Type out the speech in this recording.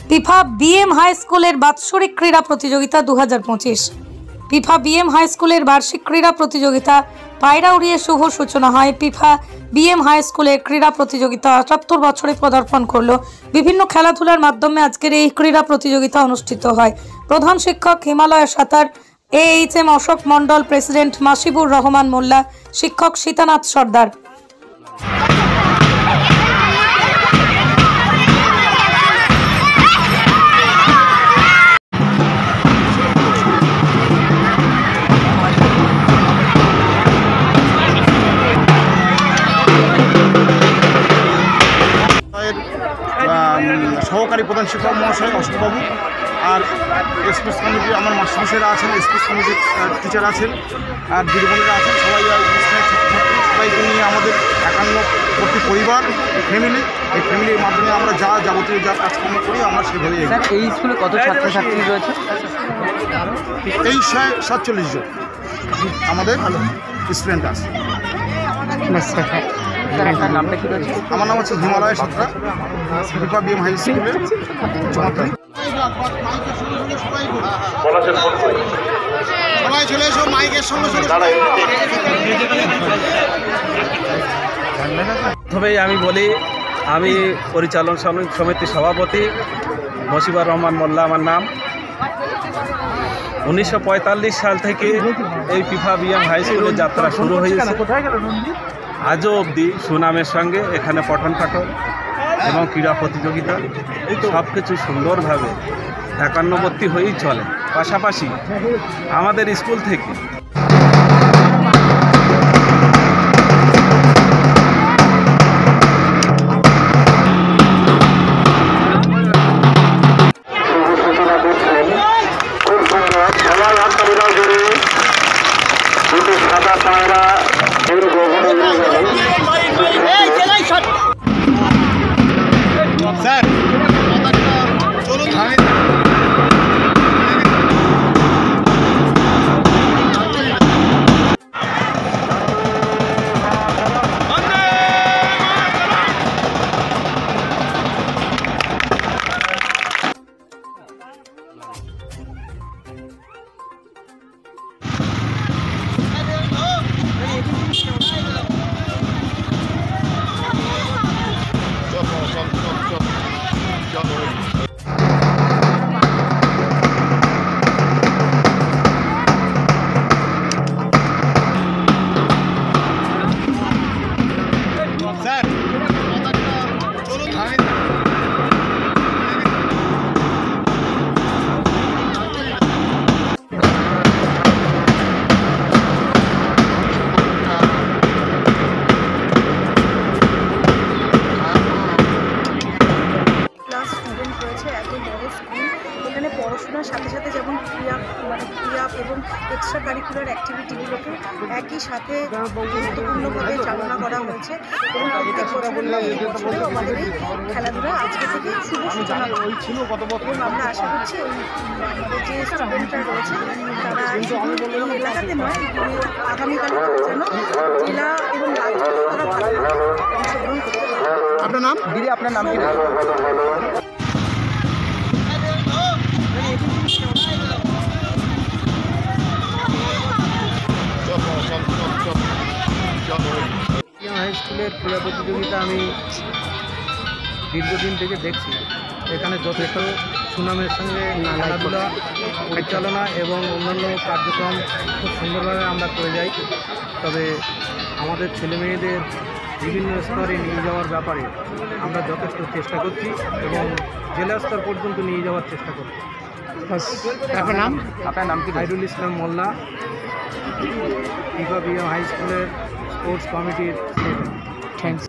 FIFA BM high স্কুলের বাৎসরিক ক্রীড়া প্রতিযোগিতা 2025। ফিফা বিএম হাই স্কুলের বার্ষিক ক্রীড়া প্রতিযোগিতা পায়রা উড়িয়ে শুভ সূচনা হয়। ফিফা বিএম হাই স্কুলের ক্রীড়া প্রতিযোগিতা ৭৮ বছরে পদার্পণ করলো। বিভিন্ন খেলাধুলার মাধ্যমে আজকের এই ক্রীড়া প্রতিযোগিতা অনুষ্ঠিত হয়। প্রধান শিক্ষক হিমালয় সাঁতার, AHM অশোক মণ্ডল, প্রেসিডেন্ট মাসিবুর রহমান মোল্লা, শিক্ষক সীতানাথ সর্দার। সহকারী প্রধান শিক্ষক মহাশয় অশোকবাবু আর স্পোর্টস কমিটি আমার মাস্টারমশাইরা আছেন, স্পোর্টস কমিটির টিচার আছেন আর দিদিমণিরা আছেন, সবাই ছাত্রছাত্রী সবাইকে নিয়ে আমাদের 51 পরিবার ফ্যামিলি, এই ফ্যামিলির মাধ্যমে আমরা যাবতীয় যা কাজকর্ম করি আমরা সেভাবেই। এই স্কুলে কত ছাত্রছাত্রী রয়েছে? এই 47 জন আমাদের স্টুডেন্ট আছে। নামটা কি রয়েছে? আমার নাম হচ্ছে হিমালয় সাঁতরা, ফিফা বিএম হাই স্কুলের চমৎকার। সবাই চলে এসো মাইকের সঙ্গে সঙ্গে। প্রথমেই আমি বলি, আমি পরিচালন সমিতির সভাপতি মসিবুর রহমান মোল্লা আমার নাম। 1945 সাল থেকে এই ফিফা বিএম হাই স্কুলের যাত্রা শুরু হয়েছে। আজও অবধি সুনামের সঙ্গে এখানে পঠন পাঠন এবং ক্রীড়া প্রতিযোগিতা সব কিছু সুন্দরভাবে একান্নবর্তী হয়েই চলে। পাশাপাশি আমাদের স্কুল থেকে স্যার চলুন এখানে পড়াশোনার সাথে সাথে যেমন ক্রিয়া এবং এক্সট্রা কারিকুলার অ্যাক্টিভিটিগুলোকে একই সাথে গুরুত্বপূর্ণভাবে চালনা করা হয়েছে এবং প্রত্যেক বছর আমাদের এই খেলাধুলা আজকে থেকে শুভ সূচনা এবং আমরা আশা করছি আমাদের যে স্টুডেন্টরা রয়েছে তারা এই এলাকাতে নয়, আগামীকালে যেন জেলা এবং রাজ্য তারা ভালোভাবে অংশগ্রহণ করতে পারে। আপনার নাম? দিদি, আপনার নাম কি? হাই স্কুলের ক্রীড়া প্রতিযোগিতা আমি দীর্ঘদিন থেকে দেখছি। এখানে যথেষ্ট সুনামের সঙ্গে খেলাধুলা পরিচালনা এবং অন্যান্য কার্যক্রম খুব সুন্দরভাবে আমরা করে যাই। তবে আমাদের ছেলেমেয়েদের বিভিন্ন স্তরে নিয়ে যাওয়ার ব্যাপারে আমরা যথেষ্ট চেষ্টা করছি এবং জেলা স্তর পর্যন্ত নিয়ে যাওয়ার চেষ্টা করছি। আপনার নাম? আপনার নাম কি? Hairul Islam Molla, FIFA BM high স্কুলের স্পোর্টস কমিটির থ্যাংকস।